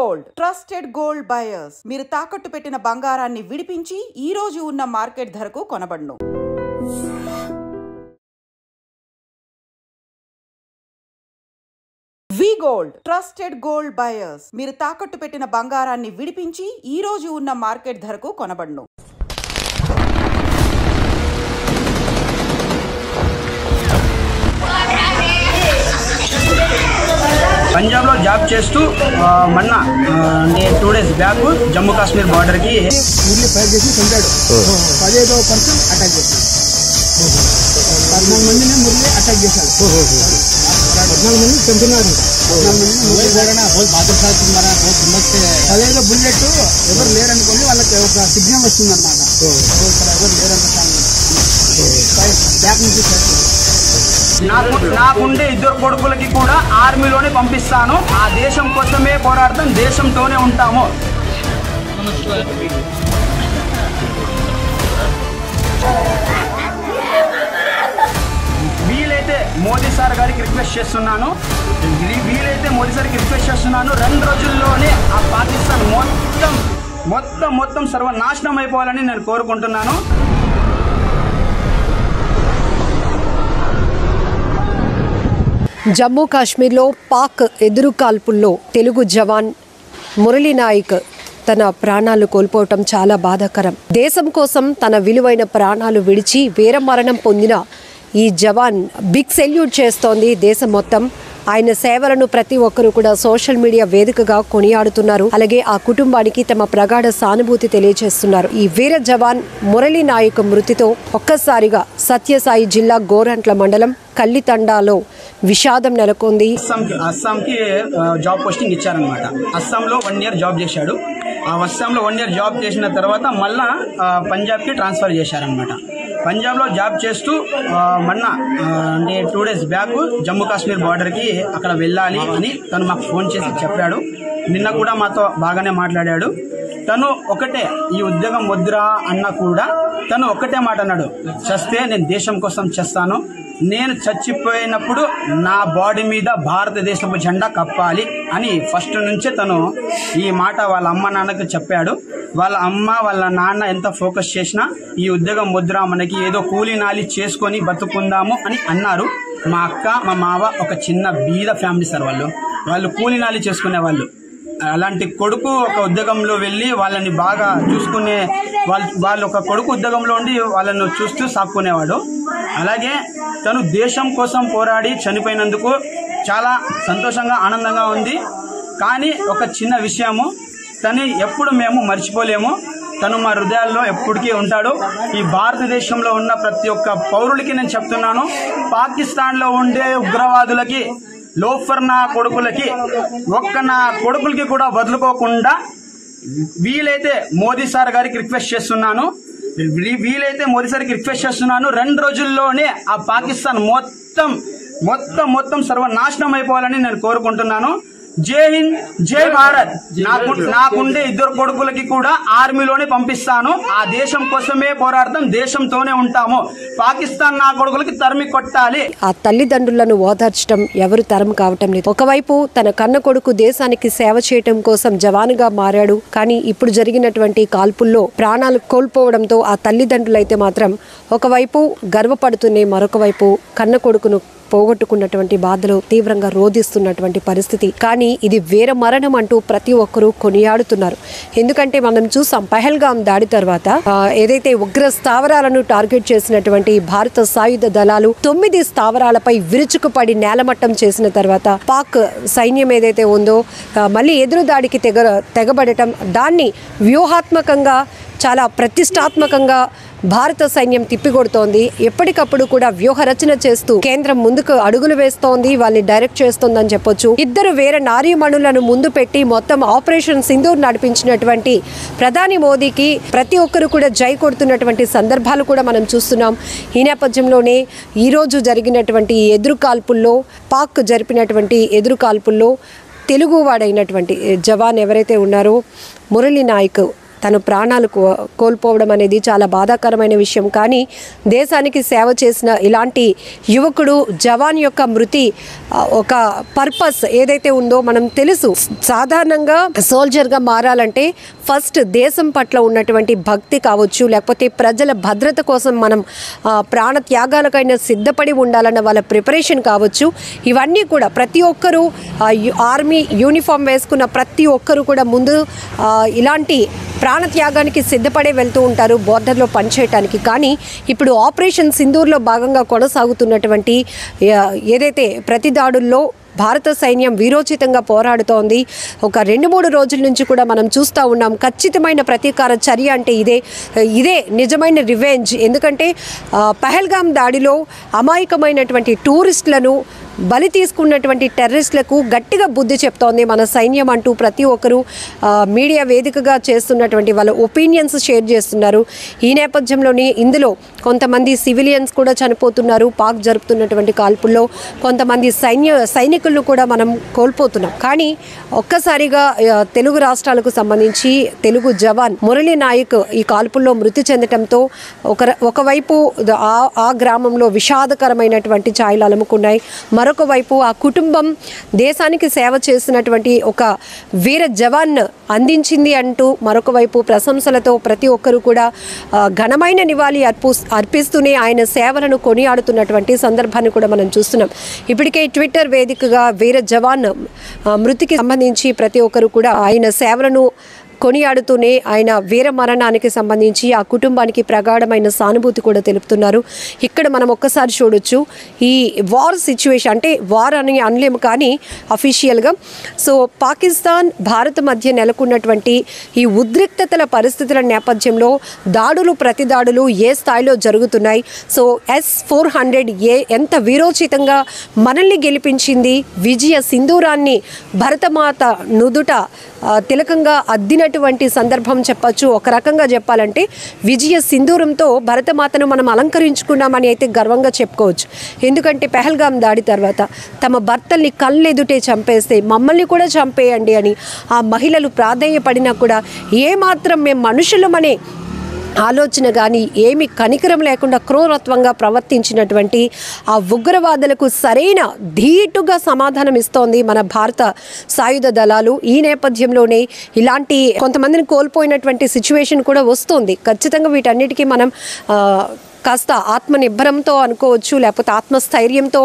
Gold trusted gold buyers మీరు తాకట్టు పెట్టిన బంగారాన్ని విడిపించి ఈ రోజు ఉన్న మార్కెట్ ధరకు కొనబడును. వి గోల్డ్ ట్రస్టెడ్ గోల్డ్ బయర్స్ మీరు తాకట్టు పెట్టిన బంగారాన్ని విడిపించి ఈ రోజు ఉన్న మార్కెట్ ధరకు కొనబడును. పంజాబ్లో జాబ్ చేస్తూ మొన్న అంటే 2 days బ్యాక్ జమ్మూ కాశ్మీర్ బార్డర్కి ఫైర్ చేసి చంపాడు. 15వ పర్సన్ అటాక్ చేశాడు. 14 మందిని మురళి అటాక్ చేశాడు. 14 మంది చంపినాడు. 15వ బుల్లెట్ ఎవరు లేరనుకోండి వాళ్ళకి ఒక సిగ్నల్ వస్తుందన్నమాట. ఎవరు లేరంత బ్యాక్ నుంచి నాకుండే 2 కొడుకులకి కూడా ఆర్మీలోనే పంపిస్తాను. ఆ దేశం కోసమే పోరాడతాం, దేశంతోనే ఉంటాము. వీలైతే మోదీ సార్ గారికి రిక్వెస్ట్ చేస్తున్నాను 2 రోజుల్లోనే ఆ పాకిస్తాన్ మొత్తం సర్వనాశనం అయిపోవాలని నేను కోరుకుంటున్నాను. జమ్మూ కాశ్మీర్లో పాక్ ఎదురుకాల్పుల్లో తెలుగు జవాన్ మురళీ నాయక్ తన ప్రాణాలు కోల్పోవటం చాలా బాధాకరం. దేశం కోసం తన విలువైన ప్రాణాలు విడిచి వీరమరణం పొందిన ఈ జవాన్ బిగ్ సెల్యూట్ చేస్తోంది దేశం మొత్తం. ఆయన సేవలను ప్రతి ఒక్కరూ కూడా సోషల్ మీడియా వేదికగా కొనియాడుతున్నారు. అలాగే ఆ కుటుంబానికి తమ ప్రగాఢ సానుభూతి తెలియజేస్తున్నారు. ఈ వీర జవాన్ మురళీ నాయక్ మృతితో ఒక్కసారిగా సత్యసాయి జిల్లా గోరంట్ల మండలం కల్లితండాలో విషాదం నెలకొంది. అస్సాంకి జాబ్ పోస్టింగ్ ఇచ్చారనమాట. అస్సాంలో 1 year జాబ్ చేశాడు. ఆ అస్సాంలో 1 year జాబ్ చేసిన తర్వాత మళ్ళా పంజాబ్కి ట్రాన్స్ఫర్ చేశారనమాట. పంజాబ్లో జాబ్ చేస్తూ మొన్న అంటే 2 days బ్యాక్ జమ్మూ కాశ్మీర్ బార్డర్కి అక్కడ వెళ్ళాలి అని తను మాకు ఫోన్ చేసి చెప్పాడు. నిన్న కూడా మాతో బాగానే మాట్లాడాడు. తను ఒకటే ఈ ఉద్యోగం వద్దురా అన్న కూడా తను ఒకటే మాట అన్నాడు, చస్తే నేను దేశం కోసం చేస్తాను, నేను చచ్చిపోయినప్పుడు నా బాడీ మీద భారతదేశపు జెండా కప్పాలి అని ఫస్ట్ నుంచే తను ఈ మాట వాళ్ళ అమ్మ నాన్నకు చెప్పాడు. వాళ్ళ అమ్మ వాళ్ళ నాన్న ఎంత ఫోకస్ చేసినా ఈ ఉద్యోగం వద్దురా, మనకి ఏదో కూలీ నాలి చేసుకొని బతుకుందాము అని అన్నారు. మా అక్క మా మావ ఒక చిన్న బీద ఫ్యామిలీ సార్. వాళ్ళు కూలీ నాలి చేసుకునే వాళ్ళు. అలాంటి కొడుకు ఒక ఉద్యోగంలో వెళ్ళి వాళ్ళని బాగా చూసుకునే వాళ్ళు ఒక కొడుకు ఉద్యోగంలో ఉండి వాళ్ళను చూస్తూ సాక్కునేవాడు. అలాగే తను దేశం కోసం పోరాడి చనిపోయినందుకు చాలా సంతోషంగా ఆనందంగా ఉంది. కానీ ఒక చిన్న విషయము, తను ఎప్పుడు మేము మర్చిపోలేము. తను మా హృదయాల్లో ఎప్పటికీ ఉంటాడు. ఈ భారతదేశంలో ఉన్న ప్రతి ఒక్క పౌరులకి నేను చెప్తున్నాను, పాకిస్తాన్లో ఉండే ఉగ్రవాదులకి, లోఫర్ నా కొడుకులకి, నా కొడుకులకి కూడా వదులుకోకుండా వీలైతే మోదీ సార్ గారికి రిక్వెస్ట్ చేస్తున్నాను 2 రోజుల్లోనే ఆ పాకిస్తాన్ మొత్తం సర్వనాశనం అయిపోవాలని నేను కోరుకుంటున్నాను. జై హింద్, జై భారత్. నాకుండే 2 కొడుకులకి కూడా ఆర్మీలోనే పంపిస్తాను. ఆ దేశం కోసమే పోరాడతాం, దేశంతోనే ఉంటాము. పాకిస్తాన్ నా కొడుకులకి తరిమి కొట్టాలి. ఆ తల్లిదండ్రులను ఓదార్చడం ఎవరు తరం కావటం లేదు. ఒకవైపు తన కన్న కొడుకు దేశానికి సేవ చేయటం కోసం జవానుగా మారాడు. కానీ ఇప్పుడు జరిగినటువంటి కాల్పుల్లో ప్రాణాలు కోల్పోవడంతో ఆ తల్లిదండ్రులైతే మాత్రం ఒకవైపు గర్వపడుతూనే మరొక వైపు కన్న కొడుకును పోగొట్టుకున్నటువంటి బాధలు తీవ్రంగా రోధిస్తున్నటువంటి పరిస్థితి. కానీ ఇది వీర మరణం అంటూ ప్రతి ఒక్కరూ కొనియాడుతున్నారు. ఎందుకంటే మనం చూసాం పహల్గాం దాడి తర్వాత ఏదైతే ఉగ్ర స్థావరాలను టార్గెట్ చేసినటువంటి భారత సాయుధ దళాలు 9 స్థావరాలపై విరుచుకుపడి నేలమట్టం చేసిన తర్వాత పాక్ సైన్యం ఏదైతే ఉందో మళ్ళీ ఎదురు దాడికి తెగబడటం, దాన్ని వ్యూహాత్మకంగా చాలా ప్రతిష్టాత్మకంగా భారత సైన్యం తిప్పికొడుతోంది. ఎప్పటికప్పుడు కూడా వ్యూహ రచన చేస్తూ కేంద్రం ముందుకు అడుగులు వేస్తోంది, వాళ్ళని డైరెక్ట్ చేస్తోందని చెప్పొచ్చు. 2 వేరే నారీమణులను ముందు పెట్టి మొత్తం ఆపరేషన్ సింధూర్ నడిపించినటువంటి ప్రధాని మోదీకి ప్రతి ఒక్కరు కూడా జై కొడుతున్నటువంటి సందర్భాలు కూడా మనం చూస్తున్నాం. ఈ నేపథ్యంలోనే ఈరోజు జరిగినటువంటి ఎదురుకాల్పుల్లో పాక్ జరిపినటువంటి ఎదురుకాల్పుల్లో తెలుగువాడైనటువంటి జవాన్ ఎవరైతే ఉన్నారో మురళీ నాయక్ తన ప్రాణాలు కోల్పోవడం అనేది చాలా బాధాకరమైన విషయం. కానీ దేశానికి సేవ చేసిన ఇలాంటి యువకుడు జవాన్ యొక్క మృతి ఒక పర్పస్ ఏదైతే ఉందో మనం తెలుసు. సాధారణంగా సోల్జర్గా మారాలంటే ఫస్ట్ దేశం పట్ల ఉన్నటువంటి భక్తి కావచ్చు, లేకపోతే ప్రజల భద్రత కోసం మనం ప్రాణ త్యాగాలకైనా సిద్ధపడి ఉండాలన్న వాళ్ళ ప్రిపరేషన్ కావచ్చు. ఇవన్నీ కూడా ప్రతి ఒక్కరూ ఆర్మీ యూనిఫామ్ వేసుకున్న ప్రతి ఒక్కరూ కూడా ముందు ఇలాంటి ప్రాణత్యాగానికి సిద్ధపడే వెళ్తూ ఉంటారు బోర్డర్లో పనిచేయటానికి. కానీ ఇప్పుడు ఆపరేషన్ సింధూర్లో భాగంగా కొనసాగుతున్నటువంటి ఏదైతే ప్రతి దాడుల్లో భారత సైన్యం వీరోచితంగా పోరాడుతోంది. ఒక 2-3 రోజుల నుంచి కూడా మనం చూస్తూ ఉన్నాం. ఖచ్చితమైన ప్రతీకార చర్య అంటే ఇదే నిజమైన రివెంజ్. ఎందుకంటే పహల్గామ్ దాడిలో అమాయకమైనటువంటి టూరిస్టులను బలి తీసుకున్నటువంటి టెర్రరిస్టులకు గట్టిగా బుద్ధి చెప్తోంది మన సైన్యం అంటూ ప్రతి ఒక్కరూ మీడియా వేదికగా చేస్తున్నటువంటి వాళ్ళ ఒపీనియన్స్ షేర్ చేస్తున్నారు. ఈ నేపథ్యంలోనే ఇందులో కొంతమంది సివిలియన్స్ కూడా చనిపోతున్నారు. పాక్ జరుపుతున్నటువంటి కాల్పుల్లో కొంతమంది సైనికులను కూడా మనం కోల్పోతున్నాం. కానీ ఒక్కసారిగా తెలుగు రాష్ట్రాలకు సంబంధించి తెలుగు జవాన్ మురళీ నాయక్ ఈ కాల్పుల్లో మృతి చెందడంతో ఒకవైపు ఆ గ్రామంలో విషాదకరమైనటువంటి ఛాయలు అలుముకున్నాయి. మరొక వైపు ఆ కుటుంబం దేశానికి సేవ చేసినటువంటి ఒక వీర జవాన్ అందించింది అంటూ మరొక వైపు ప్రశంసలతో ప్రతి ఒక్కరూ కూడా ఘనమైన నివాళి అర్పిస్తూనే ఆయన సేవలను కొనియాడుతున్నటువంటి సందర్భాన్ని కూడా మనం చూస్తున్నాం. ఇప్పటికే ట్విట్టర్ వేదికగా వీర జవాన్ మృతికి సంబంధించి ప్రతి ఒక్కరు కూడా ఆయన సేవలను కొనియాడుతూనే ఆయన వీర మరణానికి సంబంధించి ఆ కుటుంబానికి ప్రగాఢమైన సానుభూతి కూడా తెలుపుతున్నారు. ఇక్కడ మనం ఒక్కసారి చూడొచ్చు ఈ వార్ సిచ్యువేషన్, అంటే వార్ అని అనలేము కానీ అఫీషియల్గా. సో పాకిస్తాన్ భారత్ మధ్య నెలకొన్నటువంటి ఈ ఉద్రిక్తతల పరిస్థితుల నేపథ్యంలో ప్రతి దాడులు ఏ స్థాయిలో జరుగుతున్నాయి. సో S-400A ఎంత వీరోచితంగా మనల్ని గెలిపించింది. విజయ సింధూరాన్ని భరతమాత నుదుట తిలకంగా అద్దినటువంటి సందర్భం చెప్పచ్చు. ఒక రకంగా చెప్పాలంటే విజయ సింధూరంతో భరతమాతను మనం అలంకరించుకున్నామని అయితే గర్వంగా చెప్పుకోవచ్చు. ఎందుకంటే పహల్గామ్ దాడి తర్వాత తమ భర్తల్ని కళ్ళెదుటే చంపేస్తే మమ్మల్ని కూడా చంపేయండి అని ఆ మహిళలు ప్రాధేయపడినా కూడా ఏమాత్రం మేము మనుషులమనే ఆలోచన కానీ ఏమి కనికరం లేకుండా క్రూరత్వంగా ప్రవర్తించినటువంటి ఆ ఉగ్రవాదులకు సరైన ధీటుగా సమాధానం ఇస్తోంది మన భారత సాయుధ దళాలు. ఈ నేపథ్యంలోనే ఇలాంటి కొంతమందిని కోల్పోయినటువంటి సిచ్యువేషన్ కూడా వస్తుంది. ఖచ్చితంగా వీటన్నిటికీ మనం కాస్త ఆత్మనిర్భరంతో అనుకోవచ్చు, లేకపోతే ఆత్మస్థైర్యంతో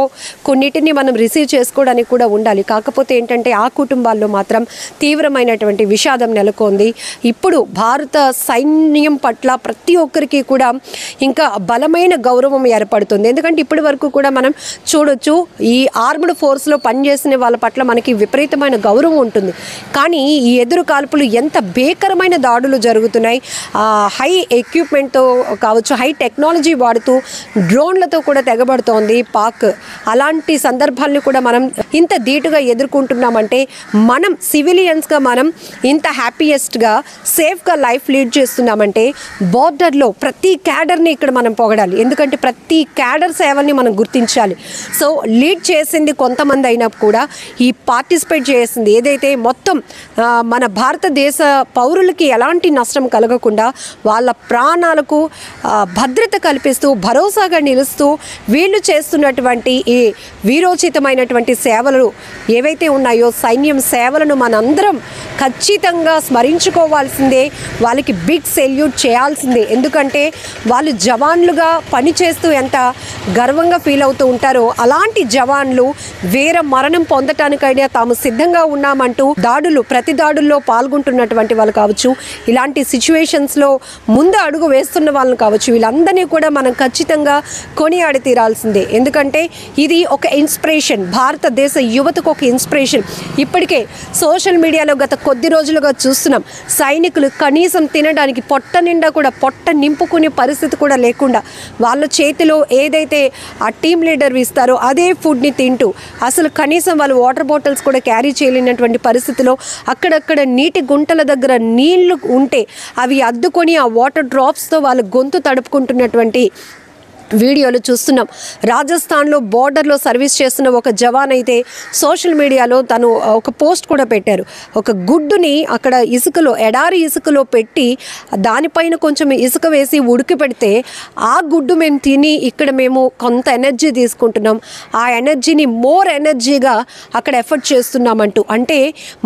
కొన్నిటిని మనం రిసీవ్ చేసుకోవడానికి కూడా ఉండాలి. కాకపోతే ఏంటంటే ఆ కుటుంబాల్లో మాత్రం తీవ్రమైనటువంటి విషాదం నెలకొంది. ఇప్పుడు భారత సైన్యం పట్ల ప్రతి ఒక్కరికి కూడా ఇంకా బలమైన గౌరవం ఏర్పడుతుంది. ఎందుకంటే ఇప్పటి వరకు కూడా మనం చూడొచ్చు ఈ ఆర్మ్డ్ ఫోర్స్లో పనిచేసిన వాళ్ళ పట్ల మనకి విపరీతమైన గౌరవం ఉంటుంది. కానీ ఈ ఎదురు కాల్పులు ఎంత భీకరమైన దాడులు జరుగుతున్నాయి. హై ఎక్విప్మెంట్తో కావచ్చు, హై టెక్నాలజీ వాడుతూ డ్రోన్లతో కూడా తెగబడుతోంది పాక్. అలాంటి సందర్భాలను కూడా మనం ఇంత ధీటుగా ఎదుర్కొంటున్నామంటే మనం సివిలియన్స్గా మనం ఇంత హ్యాపీయెస్ట్గా సేఫ్గా లైఫ్ లీడ్ చేస్తున్నామంటే బోర్డర్లో ప్రతి క్యాడర్ని ఇక్కడ మనం పొగడాలి. ఎందుకంటే ప్రతి క్యాడర్ సేవల్ని మనం గుర్తించాలి. సో లీడ్ చేసింది కొంతమంది అయినా కూడా ఈ పార్టిసిపేట్ చేసింది ఏదైతే మొత్తం మన భారతదేశ పౌరులకి ఎలాంటి నష్టం కలగకుండా వాళ్ళ ప్రాణాలకు భద్రత కల్పిస్తూ భరోసాగా నిలుస్తూ వీళ్ళు చేస్తున్నటువంటి ఈ వీరోచితమైనటువంటి సేవలు ఏవైతే ఉన్నాయో సైన్యం సేవలను మనందరం ఖచ్చితంగా స్మరించుకోవాల్సిందే. వాళ్ళకి బిగ్ సెల్యూట్ చేయాల్సిందే. ఎందుకంటే వాళ్ళు జవాన్లుగా పనిచేస్తూ ఎంత గర్వంగా ఫీల్ అవుతూ ఉంటారో అలాంటి జవాన్లు వీర మరణం పొందటానికైనా తాము సిద్ధంగా ఉన్నామంటూ ప్రతి దాడుల్లో పాల్గొంటున్నటువంటి వాళ్ళు కావచ్చు, ఇలాంటి సిచ్యువేషన్స్లో ముందు అడుగు వేస్తున్న వాళ్ళని కావచ్చు, వీళ్ళందరినీ కూడా మనం ఖచ్చితంగా కొనియాడి తీరాల్సిందే. ఎందుకంటే ఇది ఒక ఇన్స్పిరేషన్, భారతదేశ యువతకు ఒక ఇన్స్పిరేషన్. ఇప్పటికే సోషల్ మీడియాలో గత కొద్ది రోజులుగా చూస్తున్నాం సైనికులు కనీసం తినడానికి పొట్ట నింపుకునే పరిస్థితి కూడా లేకుండా వాళ్ళ చేతిలో ఏదైతే ఆ టీమ్ లీడర్ ఇస్తారో అదే ఫుడ్ని తింటూ అసలు కనీసం వాళ్ళు వాటర్ బాటిల్స్ కూడా క్యారీ చేయలేనటువంటి పరిస్థితిలో అక్కడక్కడ నీటి గుంటల దగ్గర నీళ్లు ఉంటే అవి అద్దుకొని ఆ వాటర్ డ్రాప్స్తో వాళ్ళ గొంతు తడుపుకుంటున్నటువంటి వీడియోలు చూస్తున్నాం. రాజస్థాన్లో బోర్డర్లో సర్వీస్ చేస్తున్న ఒక జవాన్ అయితే సోషల్ మీడియాలో తను ఒక పోస్ట్ కూడా పెట్టారు. ఒక గుడ్డుని అక్కడ ఇసుకలో, ఎడారి ఇసుకలో పెట్టి దానిపైన కొంచెం ఇసుక వేసి ఉడికి పెడితే ఆ గుడ్డు మేము తిని ఇక్కడ మేము కొంత ఎనర్జీ తీసుకుంటున్నాం, ఆ ఎనర్జీని మోర్ ఎనర్జీగా అక్కడ ఎఫర్ట్ చేస్తున్నామంటూ. అంటే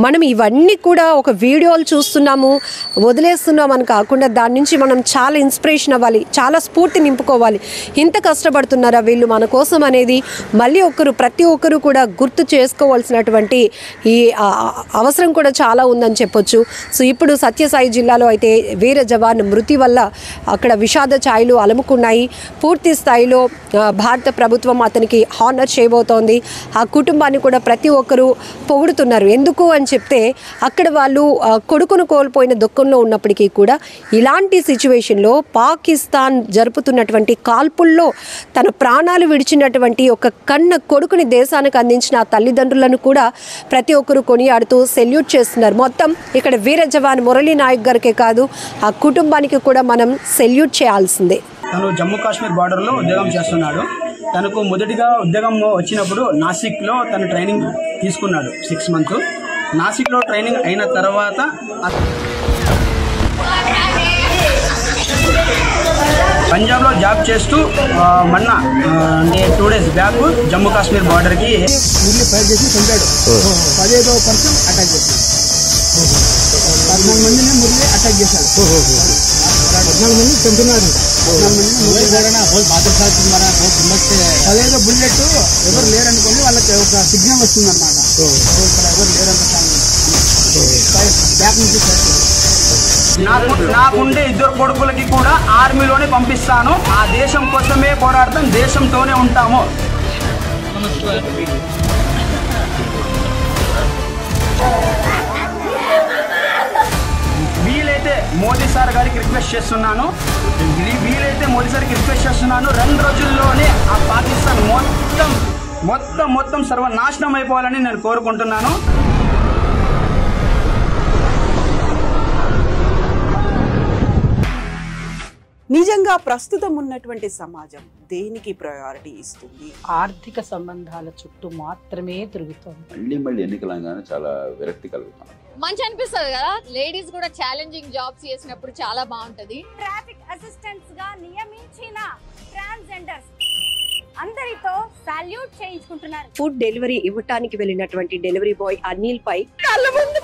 మనం ఇవన్నీ కూడా ఒక వీడియోలు చూస్తున్నాము, వదిలేస్తున్నామని కాకుండా దాని నుంచి మనం చాలా ఇన్స్పిరేషన్ అవ్వాలి, చాలా స్ఫూర్తి నింపుకోవాలి. ఇంత కష్టపడుతున్నారా వీళ్ళు మన కోసం అనేది మళ్ళీ ప్రతి ఒక్కరు కూడా గుర్తు చేసుకోవాల్సినటువంటి ఈ అవసరం కూడా చాలా ఉందని చెప్పొచ్చు. సో ఇప్పుడు సత్యసాయి జిల్లాలో అయితే వీర జవాన్ మృతి వల్ల అక్కడ విషాద ఛాయలు అలముకున్నాయి. పూర్తి స్థాయిలో భారత ప్రభుత్వం అతనికి హానర్ చేయబోతోంది. ఆ కుటుంబాన్ని కూడా ప్రతి ఒక్కరూ పొగుడుతున్నారు. ఎందుకు అని చెప్తే అక్కడ వాళ్ళు కొడుకును కోల్పోయిన దుఃఖంలో ఉన్నప్పటికీ కూడా ఇలాంటి సిచ్యువేషన్లో పాకిస్తాన్ జరుపుతున్నటువంటి కాల్పుల్లో తన ప్రాణాలు విడిచినటువంటి ఒక కన్న కొడుకుని దేశానికి అందించిన ఆ తల్లిదండ్రులను కూడా ప్రతి ఒక్కరు కొనియాడుతూ సెల్యూట్ చేస్తున్నారు. మొత్తం ఇక్కడ వీర జవాన్ మురళీ నాయక్ గారికే కాదు, ఆ కుటుంబానికి కూడా మనం సెల్యూట్ చేయాల్సిందే. తను జమ్మూ కాశ్మీర్ బార్డర్లో ఉద్యోగం చేస్తున్నాడు. తనకు మొదటిగా ఉద్యోగం వచ్చినప్పుడు నాసిక్లో తను ట్రైనింగ్ తీసుకున్నాడు 6 months. నాసిక్లో ట్రైనింగ్ అయిన తర్వాత పంజాబ్లో జాబ్ చేస్తూ మొన్న అంటే 2 days బ్యాక్ జమ్మూ కాశ్మీర్ బార్డర్కి ఫైర్ చేసి చంపాడు. 15వ పర్సన్ అటాక్ చేశాడు. 14 మందిని మురళి అటాక్ చేశాడు. 14 మంది చంపున్నాడు. 14 మంది 15వ బుల్లెట్ ఎవరు లేరనుకోని వాళ్ళకి ఒక సిగ్నల్ వస్తుందన్నమాట. ఇక్కడ ఎవరు లేరంత బ్యాక్ నుంచి నాకుండే 2 కొడుకులకి కూడా ఆర్మీలోనే పంపిస్తాను. ఆ దేశం కోసమే పోరాడతాం, దేశంతోనే ఉంటాము. వీలైతే మోదీ సార్ గారికి రిక్వెస్ట్ చేస్తున్నాను, 2 రోజుల్లోనే ఆ పాకిస్తాన్ మొత్తం సర్వనాశనం అయిపోవాలని నేను కోరుకుంటున్నాను. నిజంగా ప్రస్తుతం ఉన్నటువంటి సమాజం దేనికి ప్రయారిటీ ఇస్తుంది? ఆర్థిక సంబంధాల చుట్టూ మాత్రమే తిరుగుతోంది. మళ్ళీ ఎన్నికలంగానే చాలా విరక్తి కలుగుతాం. మంచి అనిపిస్తుంది కదా, లేడీస్ కూడా ఛాలెంజింగ్ జాబ్స్ చేసినప్పుడు చాలా బాగుంటది. ట్రాఫిక్ అసిస్టెంట్స్ గా నియమించిన ట్రాన్స్జెండర్స్ అందరితో సాల్యూట్ చేయించుకుంటున్నారు. ఫుడ్ డెలివరీ ఇవ్వటానికి వెళ్ళినటువంటి డెలివరీ బాయ్ అనిల్ పై కళ్ళ ముందు